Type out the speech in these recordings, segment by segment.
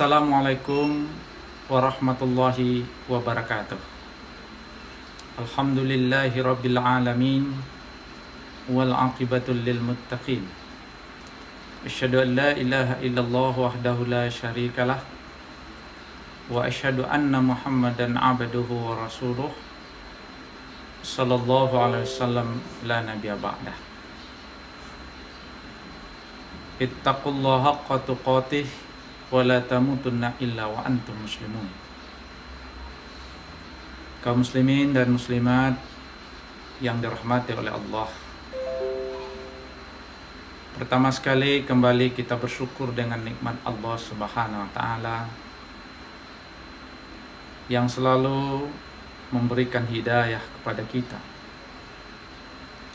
Assalamualaikum warahmatullahi wabarakatuh. Alhamdulillahi rabbil alamin wal aqibatul lil muttaqin. Asyhadu an la ilaha illallah wahdahu la syarikalah wa asyhadu anna Muhammadan abduhu wa rasuluh sallallahu alaihi wasallam la nabiyya ba'dah. Ittaqullaha haqqa tuqatih wa la tamutunna illa wa antum muslimun. Kaum muslimin dan muslimat yang dirahmati oleh Allah, pertama sekali kembali kita bersyukur dengan nikmat Allah Subhanahu wa taala yang selalu memberikan hidayah kepada kita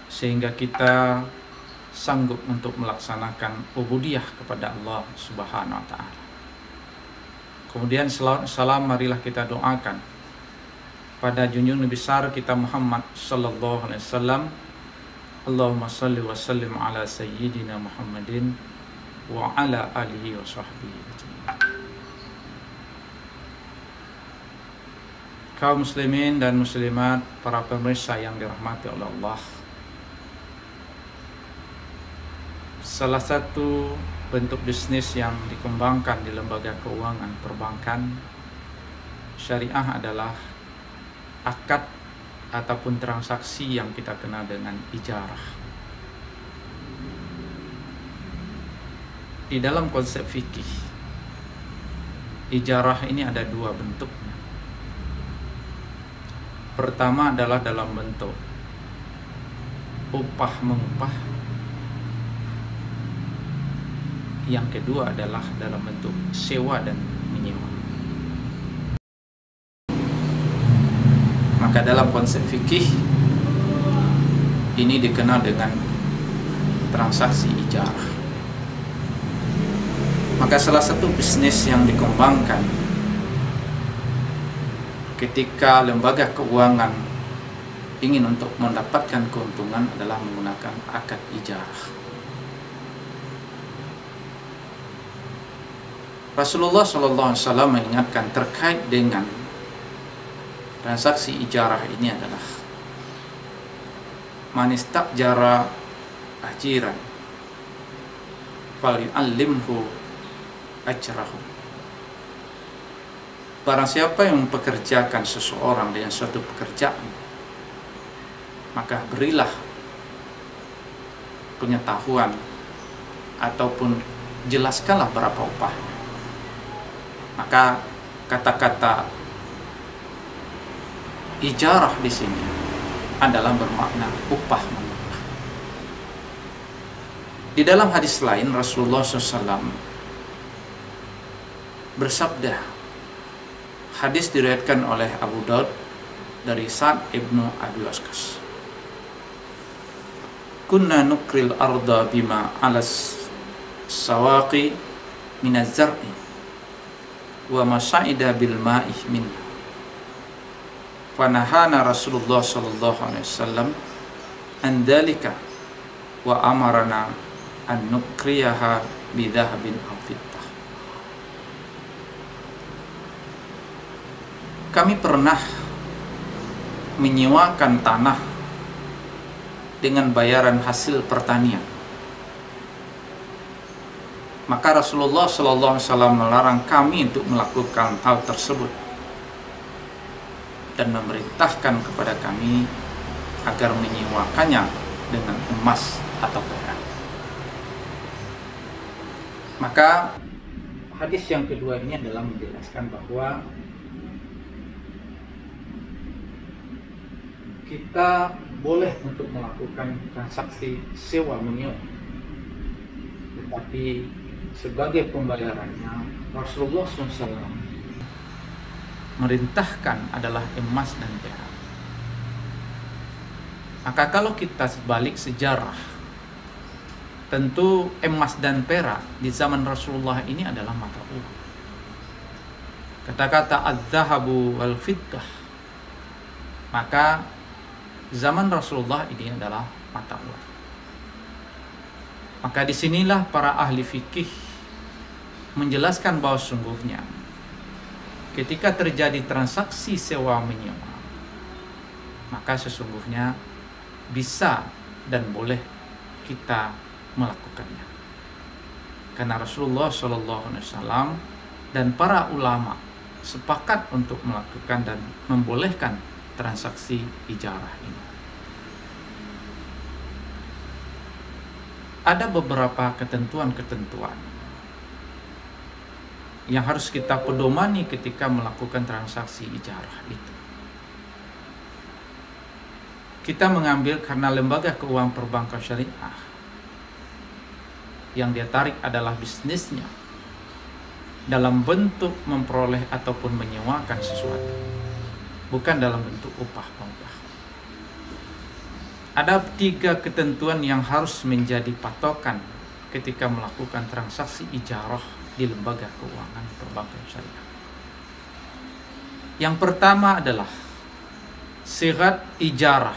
sehingga kita sanggup untuk melaksanakan ubudiyah kepada Allah Subhanahu wa taala. Kemudian salam marilah kita doakan pada junjungan besar kita Muhammad sallallahu alaihi wasallam. Allahumma salli wa sallim ala sayyidina Muhammadin wa ala alihi wa sahbihi. Kaum muslimin dan muslimat, para pemirsa yang dirahmati oleh Allah, salah satu bentuk bisnis yang dikembangkan di lembaga keuangan perbankan syariah adalah akad ataupun transaksi yang kita kenal dengan ijarah. Di dalam konsep fikih, ijarah ini ada dua bentuknya. Pertama adalah dalam bentuk upah mengupah. Yang kedua adalah dalam bentuk sewa dan menyewa. Maka dalam konsep fikih ini dikenal dengan transaksi ijarah. Maka salah satu bisnis yang dikembangkan ketika lembaga keuangan ingin untuk mendapatkan keuntungan adalah menggunakan akad ijarah. Rasulullah SAW mengingatkan terkait dengan transaksi ijarah ini adalah man istajara ajiran falyu'allimhu ajrahu. Barang siapa yang mempekerjakan seseorang dengan suatu pekerjaan, maka berilah pengetahuan ataupun jelaskanlah berapa upahnya. Maka kata-kata ijarah di sini adalah bermakna upah mengupah. Di dalam hadis lain Rasulullah SAW bersabda, hadis diriwayatkan oleh Abu Daud dari Sa'd ibnu Abi Waqqas, kunna nukril arda bima alas sawaqi minaz zar'i wa masa'ida bil ma'i minha. Fanahana Rasulullah sallallahu alaihi wasallam an dzalika wa amarna an nukriyaha bidhahabin aw fiddah. Kami pernah menyewakan tanah dengan bayaran hasil pertanian. Maka Rasulullah sallallahu alaihi wasallam melarang kami untuk melakukan hal tersebut dan memerintahkan kepada kami agar menyewakannya dengan emas atau perak. Maka hadis yang kedua ini adalah menjelaskan bahwa kita boleh untuk melakukan transaksi sewa menyewa, tetapi sebagai pembayarannya Rasulullah SAW merintahkan adalah emas dan perak. Maka kalau kita sebalik sejarah, tentu emas dan perak di zaman Rasulullah ini adalah mata uang. Kata-kata az-zahabu wal fiddah, maka zaman Rasulullah ini adalah mata uang. Maka disinilah para ahli fikih menjelaskan bahwa sungguhnya ketika terjadi transaksi sewa menyewa, maka sesungguhnya bisa dan boleh kita melakukannya. Karena Rasulullah SAW dan para ulama sepakat untuk melakukan dan membolehkan transaksi ijarah ini. Ada beberapa ketentuan-ketentuan yang harus kita pedomani ketika melakukan transaksi ijarah itu. Kita mengambil karena lembaga keuangan perbankan syariah yang dia tarik adalah bisnisnya dalam bentuk memperoleh ataupun menyewakan sesuatu, bukan dalam bentuk upah. Ada 3 ketentuan yang harus menjadi patokan ketika melakukan transaksi ijarah di lembaga keuangan perbankan syariah. Yang pertama adalah syirat ijarah,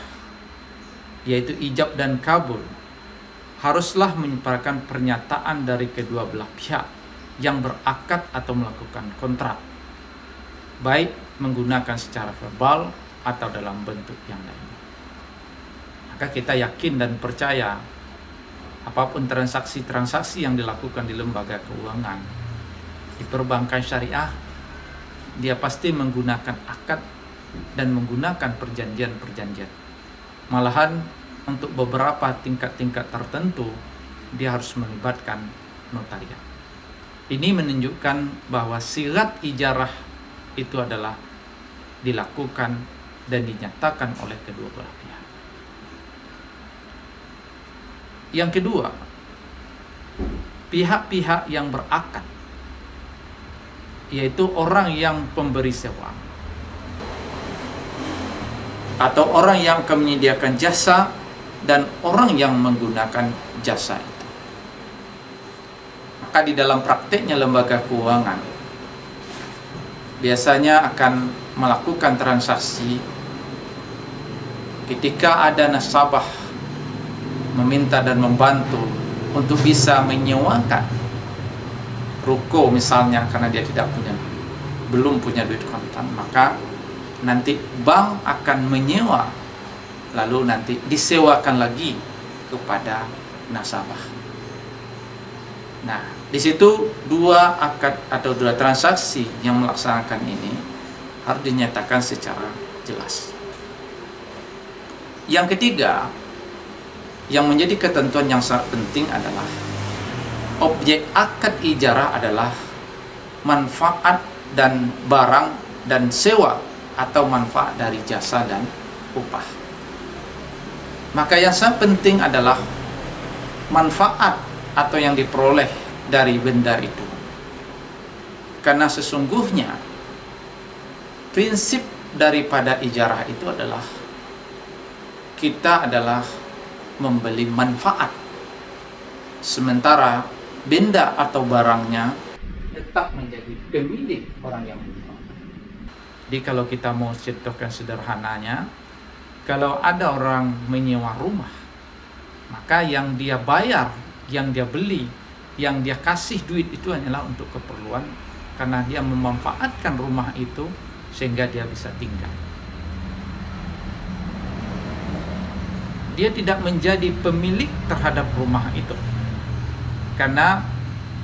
yaitu ijab dan kabul, haruslah menyebarkan pernyataan dari kedua belah pihak yang berakad atau melakukan kontrak, baik menggunakan secara verbal atau dalam bentuk yang lain. Maka kita yakin dan percaya apapun transaksi-transaksi yang dilakukan di lembaga keuangan di perbankan syariah, dia pasti menggunakan akad dan menggunakan perjanjian-perjanjian. Malahan untuk beberapa tingkat-tingkat tertentu dia harus melibatkan notariat. Ini menunjukkan bahwa syirat ijarah itu adalah dilakukan dan dinyatakan oleh kedua belah pihak. Yang kedua, pihak-pihak yang berakad, yaitu orang yang pemberi sewa atau orang yang akan menyediakan jasa dan orang yang menggunakan jasa itu. Maka di dalam prakteknya lembaga keuangan biasanya akan melakukan transaksi ketika ada nasabah meminta dan membantu untuk bisa menyewakan ruko misalnya, karena dia belum punya duit kontan, maka nanti bank akan menyewa, lalu nanti disewakan lagi kepada nasabah. Nah, di situ 2 akad atau 2 transaksi yang melaksanakan ini harus dinyatakan secara jelas. Yang ketiga, yang menjadi ketentuan yang sangat penting adalah objek akad ijarah adalah manfaat dan barang dan sewa atau manfaat dari jasa dan upah. Maka yang sangat penting adalah manfaat atau yang diperoleh dari benda itu. Karena sesungguhnya prinsip daripada ijarah itu adalah kita adalah membeli manfaat, sementara benda atau barangnya tetap menjadi pemilik orang yang menjual. Jadi kalau kita mau contohkan sederhananya, kalau ada orang menyewa rumah, maka yang dia bayar, yang dia beli, yang dia kasih duit itu hanyalah untuk keperluan karena dia memanfaatkan rumah itu sehingga dia bisa tinggal. Dia tidak menjadi pemilik terhadap rumah itu. Karena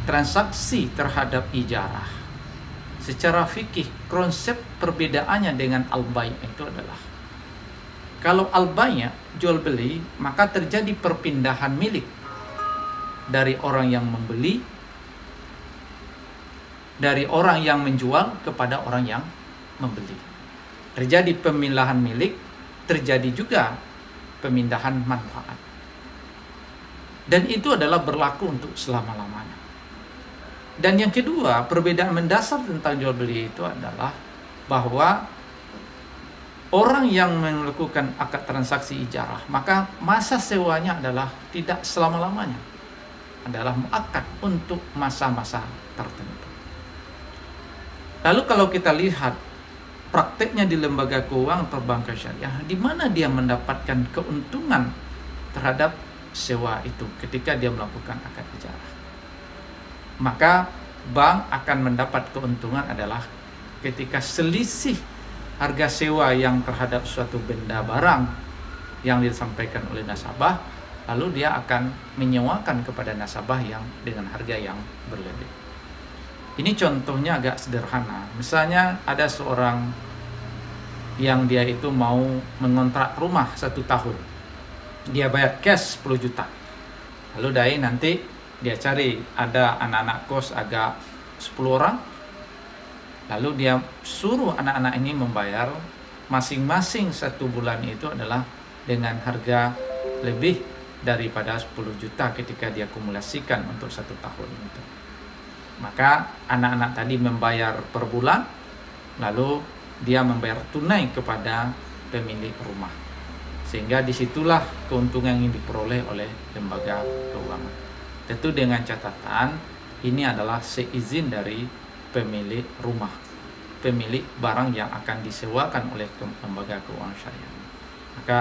transaksi terhadap ijarah secara fikih, konsep perbedaannya dengan al-bay' itu adalah kalau al-bay' jual beli, maka terjadi perpindahan milik dari orang yang membeli, dari orang yang menjual kepada orang yang membeli. Terjadi pemindahan milik, terjadi juga pemindahan manfaat. Dan itu adalah berlaku untuk selama-lamanya. Dan yang kedua, perbedaan mendasar tentang jual beli itu adalah bahwa orang yang melakukan akad transaksi ijarah, maka masa sewanya adalah tidak selama-lamanya, adalah muakkad untuk masa-masa tertentu. Lalu kalau kita lihat prakteknya di lembaga keuangan perbankan syariah, di mana dia mendapatkan keuntungan terhadap sewa itu ketika dia melakukan akad ijarah. Maka bank akan mendapat keuntungan adalah ketika selisih harga sewa yang terhadap suatu benda barang yang disampaikan oleh nasabah, lalu dia akan menyewakan kepada nasabah yang dengan harga yang berlebih. Ini contohnya agak sederhana. Misalnya ada seorang yang dia itu mau mengontrak rumah 1 tahun. Dia bayar cash 10 juta. Lalu dari nanti dia cari ada anak-anak kos agak 10 orang. Lalu dia suruh anak-anak ini membayar masing-masing 1 bulan itu adalah dengan harga lebih daripada 10 juta ketika dia akumulasikan untuk 1 tahun itu. Maka anak-anak tadi membayar per bulan, lalu dia membayar tunai kepada pemilik rumah. Sehingga disitulah keuntungan yang diperoleh oleh lembaga keuangan. Tentu dengan catatan ini adalah seizin dari pemilik rumah, pemilik barang yang akan disewakan oleh lembaga keuangan syariah. Maka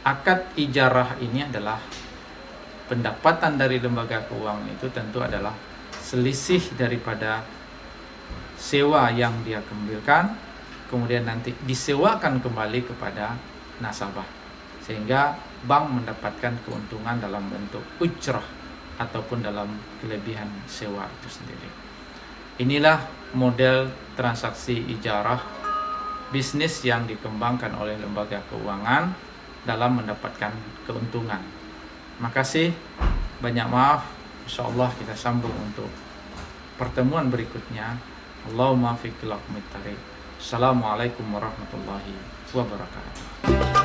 akad ijarah ini adalah pendapatan dari lembaga keuangan itu tentu adalah selisih daripada sewa yang dia kembalikan, kemudian nanti disewakan kembali kepada nasabah, sehingga bank mendapatkan keuntungan dalam bentuk ujrah ataupun dalam kelebihan sewa itu sendiri. Inilah model transaksi ijarah bisnis yang dikembangkan oleh lembaga keuangan dalam mendapatkan keuntungan. Makasih, banyak maaf. InsyaAllah kita sambung untuk pertemuan berikutnya. Allahumma fiqh lakumit tariq. Assalamualaikum warahmatullahi wabarakatuh.